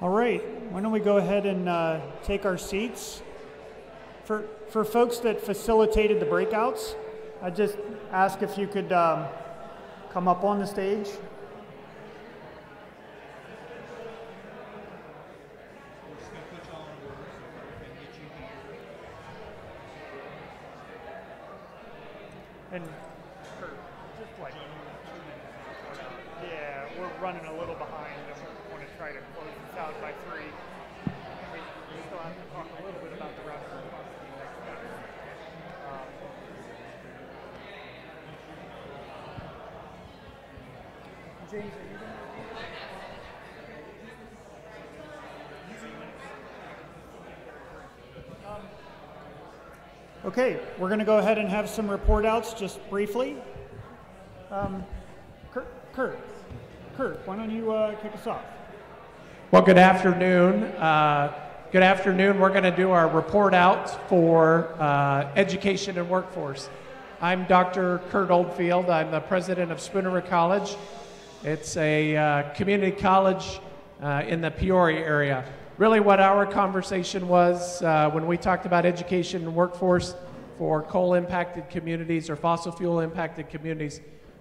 All right, why don't we go ahead and take our seats. For folks that facilitated the breakouts, I just ask if you could come up on the stage. And just like, yeah, we're running a little behind and we want to try to close this out by 3. We still have to talk a little bit about the route of responsibility next step. James, are you going to? Okay, we're going to go ahead and have some report outs just briefly. Kurt, why don't you kick us off? Well, good afternoon. We're going to do our report out for education and workforce. I'm Dr. Kurt Oldfield. I'm the president of Spooner College. It's a community college in the Peoria area. Really what our conversation was when we talked about education and workforce for coal-impacted communities or fossil fuel-impacted communities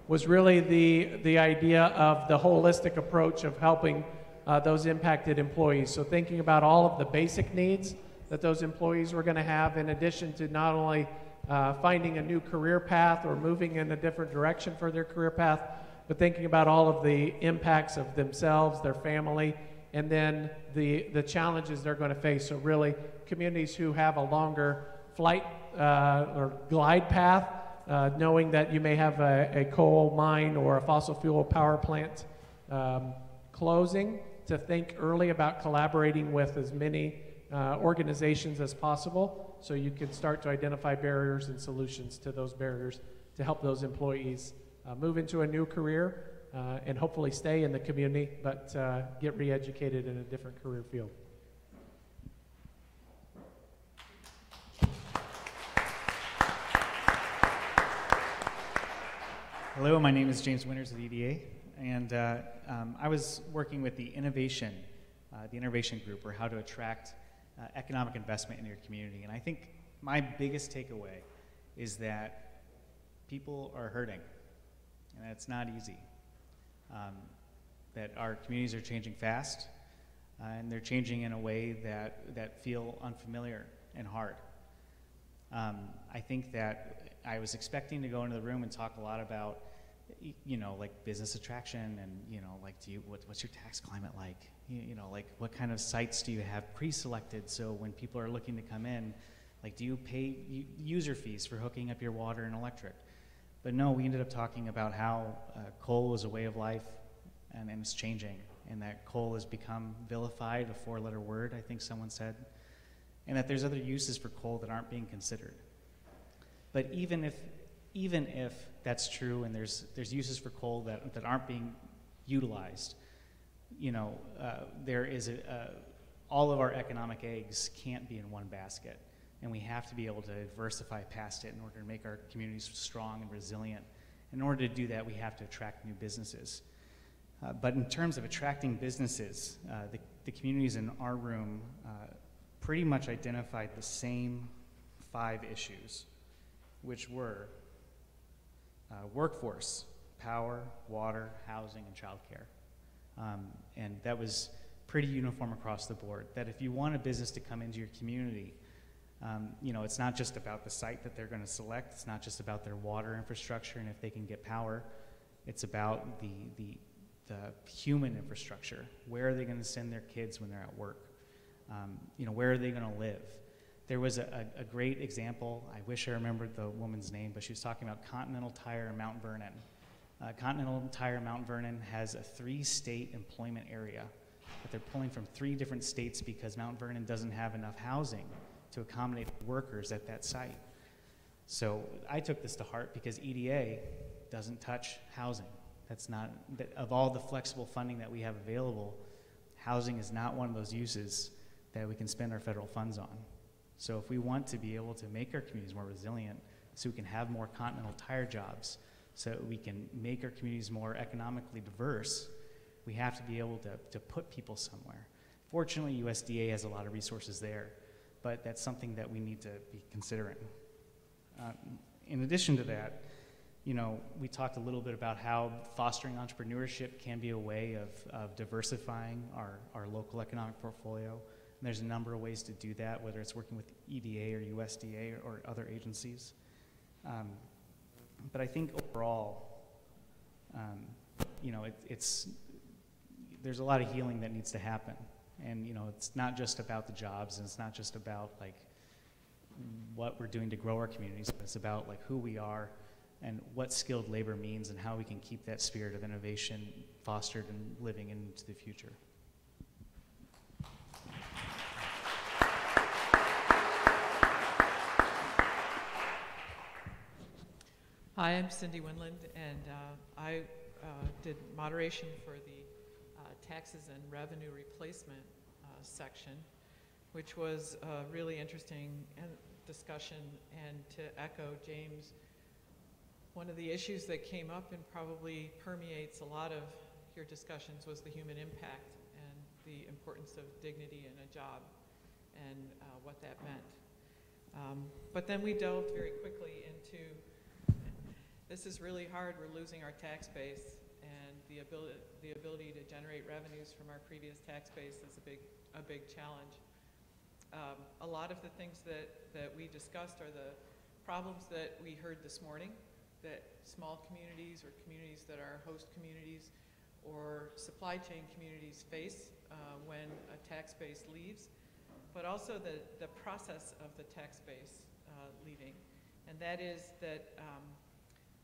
was really the idea of the holistic approach of helping those impacted employees. So thinking about all of the basic needs that those employees were going to have, in addition to not only finding a new career path or moving in a different direction for their career path, but thinking about all of the impacts of themselves, their family, and then the challenges they're going to face. So really, communities who have a longer flight or glide path, knowing that you may have a coal mine or a fossil fuel power plant closing, to think early about collaborating with as many organizations as possible so you can start to identify barriers and solutions to those barriers to help those employees move into a new career and hopefully stay in the community, but get re-educated in a different career field. Hello, my name is James Winters of EDA, and I was working with the innovation group, or how to attract economic investment in your community. And I think my biggest takeaway is that people are hurting, and it's not easy. That our communities are changing fast, and they're changing in a way that feel unfamiliar and hard. I think that I was expecting to go into the room and talk a lot about, like business attraction and, like, what's your tax climate like? Like what kind of sites do you have pre-selected so when people are looking to come in, like, do you pay user fees for hooking up your water and electric? But no, we ended up talking about how coal is a way of life and it's changing, and that coal has become vilified, a 4-letter word, I think someone said, and that there's other uses for coal that aren't being considered. But even if that's true and there's uses for coal that aren't being utilized, there is all of our economic eggs can't be in one basket. And we have to be able to diversify past it in order to make our communities strong and resilient. In order to do that, we have to attract new businesses. But in terms of attracting businesses, the communities in our room pretty much identified the same 5 issues, which were workforce, power, water, housing, and childcare. And that was pretty uniform across the board, that if you want a business to come into your community, it's not just about the site that they're going to select. It's not just about their water infrastructure and if they can get power. It's about the human infrastructure. Where are they going to send their kids when they're at work? Where are they going to live? There was a great example. I wish I remembered the woman's name, but she was talking about Continental Tire in Mount Vernon. Continental Tire in Mount Vernon has a 3-state employment area, but they're pulling from 3 different states because Mount Vernon doesn't have enough housing to accommodate workers at that site. So I took this to heart because EDA doesn't touch housing. Of all the flexible funding that we have available, housing is not one of those uses that we can spend our federal funds on. So if we want to be able to make our communities more resilient, so we can have more Continental Tire jobs, so we can make our communities more economically diverse, we have to be able to put people somewhere. Fortunately, USDA has a lot of resources there, but that's something that we need to be considering. In addition to that, you know, we talked a little bit about how fostering entrepreneurship can be a way of diversifying our local economic portfolio. And there's a number of ways to do that, whether it's working with EDA or USDA or other agencies. But I think overall, you know, there's a lot of healing that needs to happen. And, you know, it's not just about the jobs, and it's not just about, like, what we're doing to grow our communities, but it's about, like, who we are and what skilled labor means and how we can keep that spirit of innovation fostered and living into the future. Hi, I'm Cindy Winland, and I did moderation for the taxes and revenue replacement section, which was a really interesting discussion. And to echo James, one of the issues that came up and probably permeates a lot of your discussions was the human impact and the importance of dignity in a job and what that meant. But then we delved very quickly into, this is really hard, we're losing our tax base, and the ability to generate revenues from our previous tax base is a big challenge. A lot of the things that we discussed are the problems that we heard this morning, that small communities or communities that are host communities or supply chain communities face when a tax base leaves, but also the process of the tax base leaving. And that is that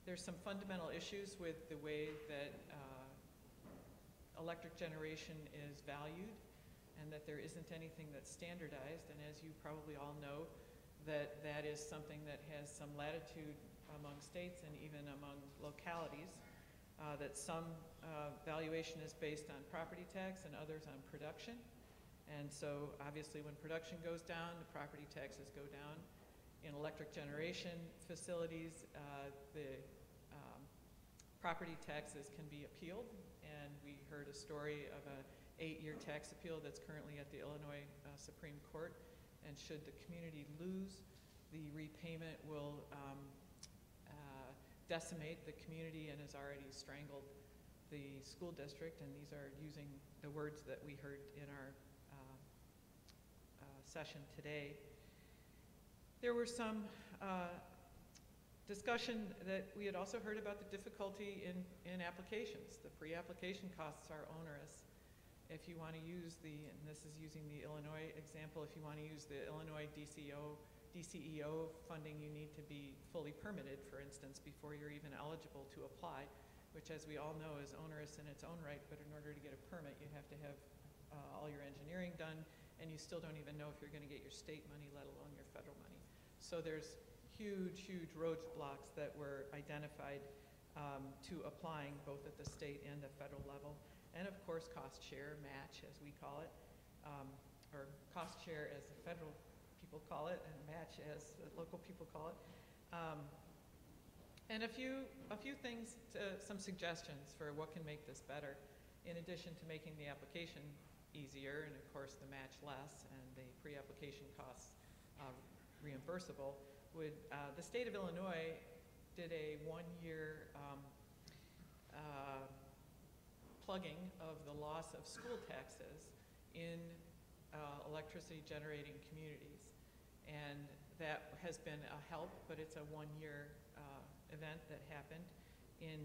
there's some fundamental issues with the way that electric generation is valued, and that there isn't anything that's standardized. And as you probably all know, that is something that has some latitude among states and even among localities, that some valuation is based on property tax and others on production. And so obviously when production goes down, the property taxes go down. In electric generation facilities, the property taxes can be appealed, and we heard a story of an 8-year tax appeal that's currently at the Illinois Supreme Court. And should the community lose, the repayment will decimate the community and has already strangled the school district. And these are using the words that we heard in our session today. There were some discussion that we had also heard about the difficulty in applications. The pre-application costs are onerous. If you want to use and this is using the Illinois example, if you want to use the Illinois DCEO funding, you need to be fully permitted, for instance, before you're even eligible to apply, which, as we all know, is onerous in its own right. But in order to get a permit, you have to have all your engineering done, and you still don't even know if you're going to get your state money, let alone your federal money. So there's huge roadblocks that were identified to applying both at the state and the federal level. And of course, cost share, match as we call it, or cost share as the federal people call it, and match as the local people call it. And a few things, some suggestions for what can make this better, in addition to making the application easier and of course the match less and the pre-application costs reimbursable. The state of Illinois did a 1-year plugging of the loss of school taxes in electricity generating communities. And that has been a help, but it's a 1-year event that happened in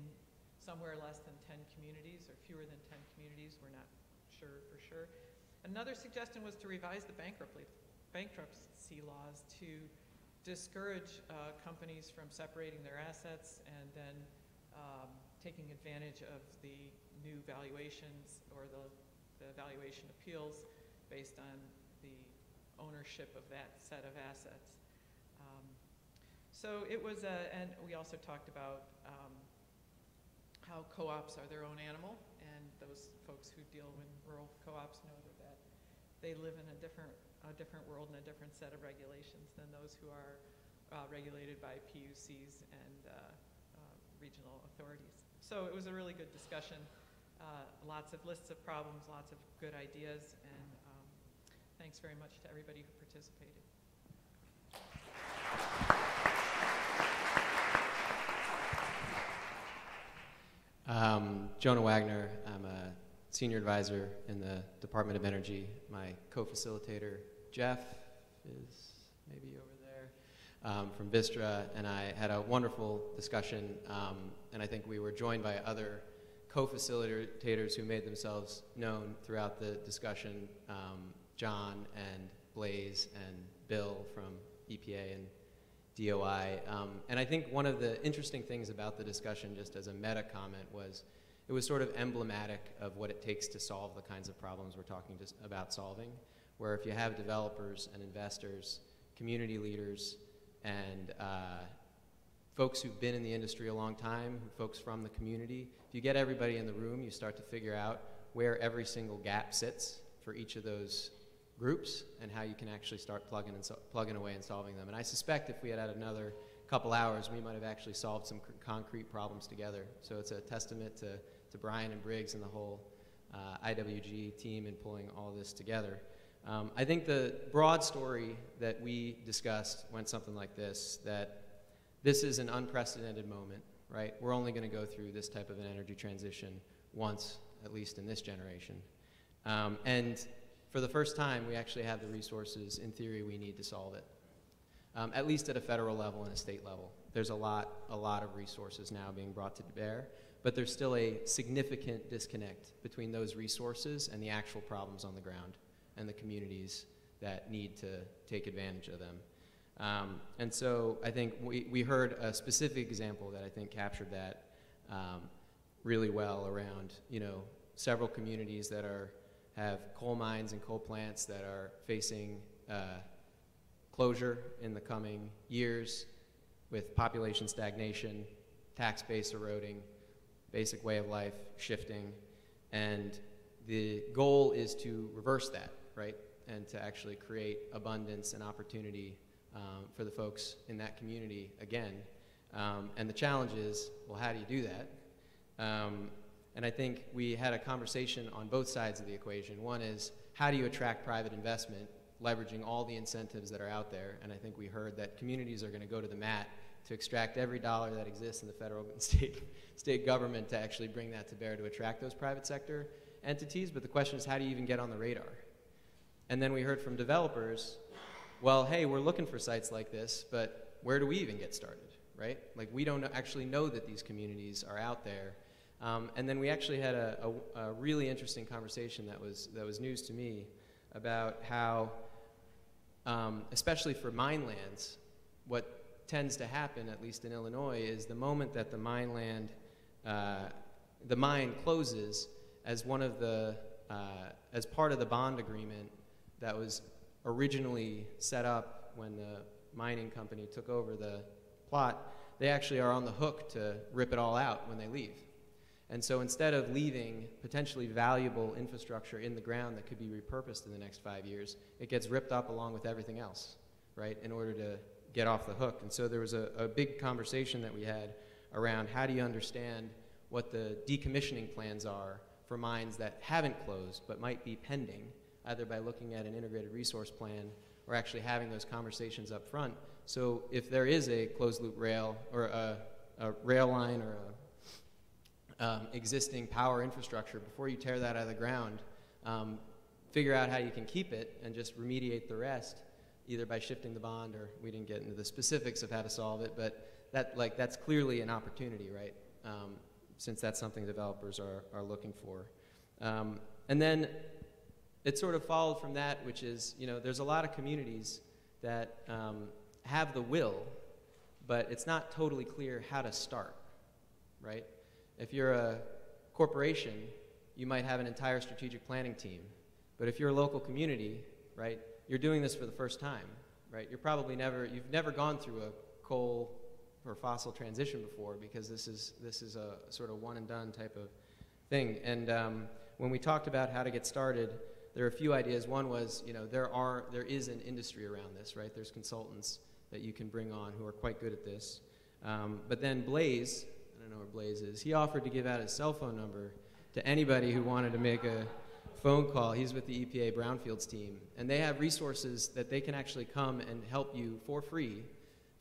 somewhere less than 10 communities or fewer than 10 communities. We're not sure for sure. Another suggestion was to revise the bankruptcy laws to discourage companies from separating their assets and then taking advantage of the new valuations or the valuation appeals based on the ownership of that set of assets. So it was, and we also talked about how co-ops are their own animal, and those folks who deal with rural co-ops know that they live in a different world and a different set of regulations than those who are regulated by PUCs and regional authorities. So it was a really good discussion. Lots of lists of problems, lots of good ideas, and thanks very much to everybody who participated. Jonah Wagner. I'm a senior advisor in the Department of Energy. My co-facilitator, Jeff, is maybe over there, from Vistra, and I had a wonderful discussion, and I think we were joined by other co-facilitators who made themselves known throughout the discussion, John and Blaze and Bill from EPA and DOI. And I think one of the interesting things about the discussion, just as a meta comment, was it was sort of emblematic of what it takes to solve the kinds of problems we're talking just about solving, where if you have developers and investors, community leaders, and folks who've been in the industry a long time, folks from the community, if you get everybody in the room, you start to figure out where every single gap sits for each of those groups and how you can actually start plugging away and solving them. And I suspect if we had another couple hours, we might have actually solved some concrete problems together. So it's a testament to Brian and Briggs and the whole IWG team in pulling all this together. I think the broad story that we discussed went something like this, that this is an unprecedented moment, right? We're only going to go through this type of an energy transition once, at least in this generation. And for the first time, we actually have the resources, in theory, we need to solve it, at least at a federal level and a state level. There's a lot of resources now being brought to bear, but there's still a significant disconnect between those resources and the actual problems on the ground and the communities that need to take advantage of them. And so I think we heard a specific example that I think captured that really well around, several communities that have coal mines and coal plants that are facing closure in the coming years with population stagnation, tax base eroding, basic way of life shifting. And the goal is to reverse that, right? And to actually create abundance and opportunity for the folks in that community again. And the challenge is, well, how do you do that? And I think we had a conversation on both sides of the equation. One is, how do you attract private investment, leveraging all the incentives that are out there? And I think we heard that communities are going to go to the mat to extract every dollar that exists in the federal and state government to actually bring that to bear to attract those private sector entities. But the question is, how do you even get on the radar? And then we heard from developers, well, hey, we're looking for sites like this, but where do we even get started, right? Like, we don't actually know that these communities are out there. And then we actually had a really interesting conversation that was news to me about how, especially for mine lands, what tends to happen, at least in Illinois, is the moment that the mine closes, as one of the, as part of the bond agreement that was originally set up when the mining company took over the plot, they actually are on the hook to rip it all out when they leave. And so instead of leaving potentially valuable infrastructure in the ground that could be repurposed in the next 5 years, it gets ripped up along with everything else, right, in order to get off the hook. And so there was a big conversation that we had around how do you understand what the decommissioning plans are for mines that haven't closed but might be pending, either by looking at an integrated resource plan or actually having those conversations up front. So if there is a closed loop rail or a rail line or existing power infrastructure, before you tear that out of the ground, figure out how you can keep it and just remediate the rest, either by shifting the bond, or we didn't get into the specifics of how to solve it, but that's clearly an opportunity, right? Since that's something developers are looking for. And then it sort of followed from that, which is, there's a lot of communities that have the will, but it's not totally clear how to start, right? If you're a corporation, you might have an entire strategic planning team. But if you're a local community, right, you're doing this for the first time, right? You've never gone through a coal or fossil transition before, because this is a sort of one and done type of thing. And when we talked about how to get started, there are a few ideas. One was, there is an industry around this, right? There's consultants that you can bring on who are quite good at this. But then Blaze, I don't know where Blaze is, he offered to give out his cell phone number to anybody who wanted to make a phone call. He's with the EPA Brownfields team, and they have resources that they can actually come and help you for free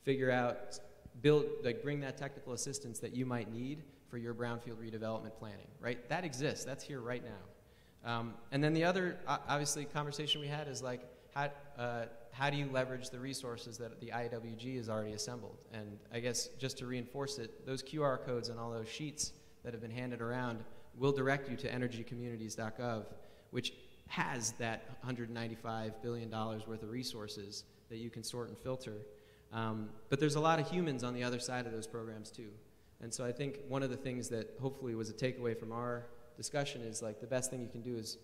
figure out, bring that technical assistance that you might need for your brownfield redevelopment planning, right? That exists, that's here right now. And then the other, obviously, conversation we had is like, how do you leverage the resources that the IWG has already assembled? And I guess just to reinforce it, those QR codes and all those sheets that have been handed around will direct you to energycommunities.gov, which has that $195 billion worth of resources that you can sort and filter. But there's a lot of humans on the other side of those programs too. And so I think one of the things that hopefully was a takeaway from our discussion is like the best thing you can do is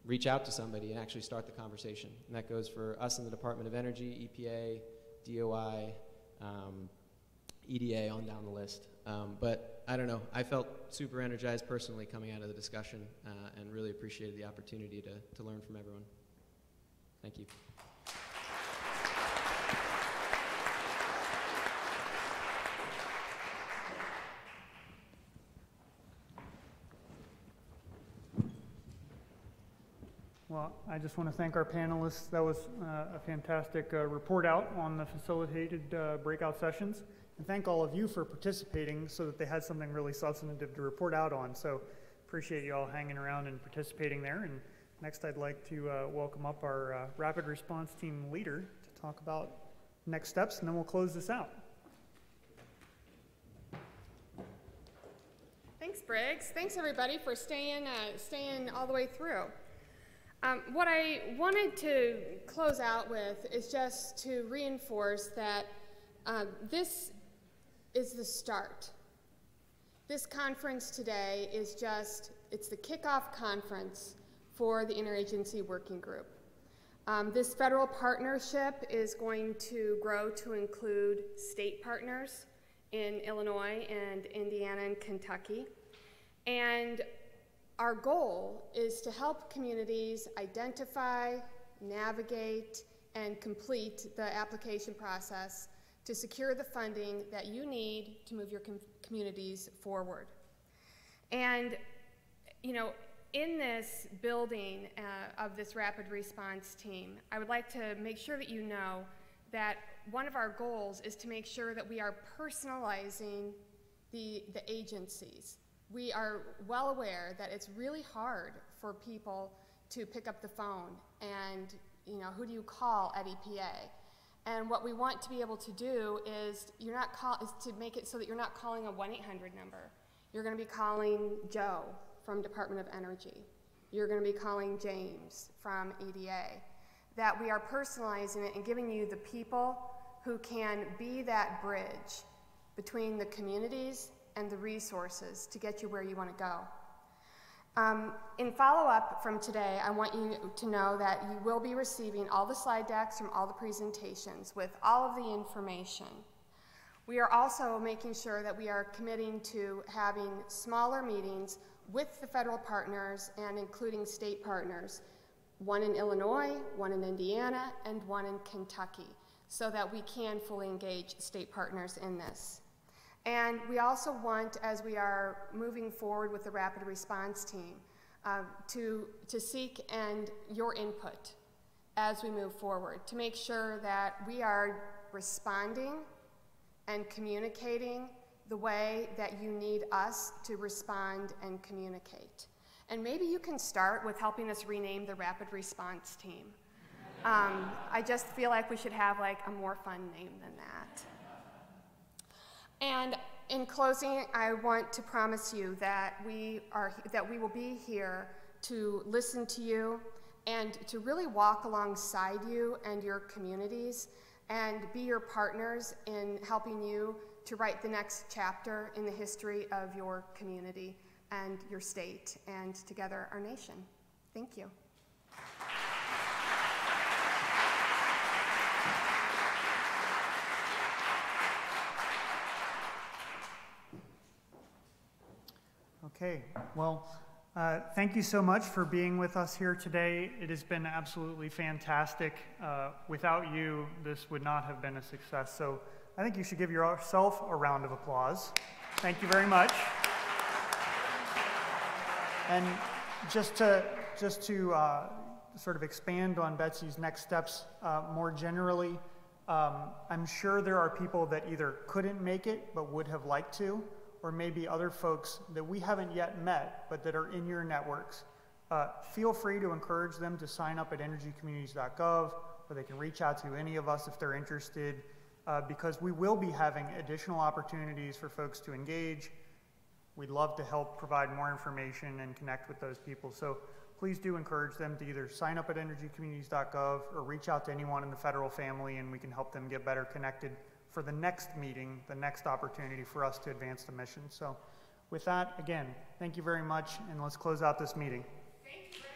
reach out to somebody and actually start the conversation. And that goes for us in the Department of Energy, EPA, DOI, EDA, on down the list. But I don't know, I felt super energized personally coming out of the discussion and really appreciated the opportunity to learn from everyone. Thank you. Well, I just want to thank our panelists. That was a fantastic report out on the facilitated breakout sessions. And thank all of you for participating so that they had something really substantive to report out on. So appreciate you all hanging around and participating there. And next I'd like to welcome up our rapid response team leader to talk about next steps, and then we'll close this out. Thanks, Briggs. Thanks, everybody, for staying all the way through. What I wanted to close out with is just to reinforce that this is the start. This conference today is it's the kickoff conference for the Interagency Working Group. This federal partnership is going to grow to include state partners in Illinois and Indiana and Kentucky. And our goal is to help communities identify, navigate, and complete the application process to secure the funding that you need to move your communities forward. And, you know, in this building of this rapid response team, I would like to make sure that you know that one of our goals is to make sure that we are personalizing the agencies. We are well aware that it's really hard for people to pick up the phone and, you know, who do you call at EPA? And what we want to be able to do is to make it so that you're not calling a 1-800 number. You're going to be calling Joe from Department of Energy. You're going to be calling James from EDA. That we are personalizing it and giving you the people who can be that bridge between the communities and the resources to get you where you want to go. In follow-up from today, I want you to know that you will be receiving all the slide decks from all the presentations with all of the information. We are also making sure that we are committing to having smaller meetings with the federal partners and including state partners, one in Illinois, one in Indiana, and one in Kentucky, so that we can fully engage state partners in this. And we also want, as we are moving forward with the rapid response team, to seek your input as we move forward, to make sure that we are responding and communicating the way that you need us to respond and communicate. And maybe you can start with helping us rename the rapid response team. I just feel like we should have like a more fun name than that. And in closing, I want to promise you that we will be here to listen to you and to really walk alongside you and your communities and be your partners in helping you to write the next chapter in the history of your community and your state and together our nation. Thank you. Okay, well, thank you so much for being with us here today. It has been absolutely fantastic. Without you, this would not have been a success. So I think you should give yourself a round of applause. Thank you very much. And just to just to sort of expand on Betsy's next steps more generally, I'm sure there are people that either couldn't make it but would have liked to, or maybe other folks that we haven't yet met but that are in your networks. Feel free to encourage them to sign up at energycommunities.gov, or they can reach out to any of us if they're interested, because we will be having additional opportunities for folks to engage. We'd love to help provide more information and connect with those people. So please do encourage them to either sign up at energycommunities.gov or reach out to anyone in the federal family, and we can help them get better connected for the next meeting, the next opportunity for us to advance the mission. So with that, again, thank you very much, and let's close out this meeting. Thank you.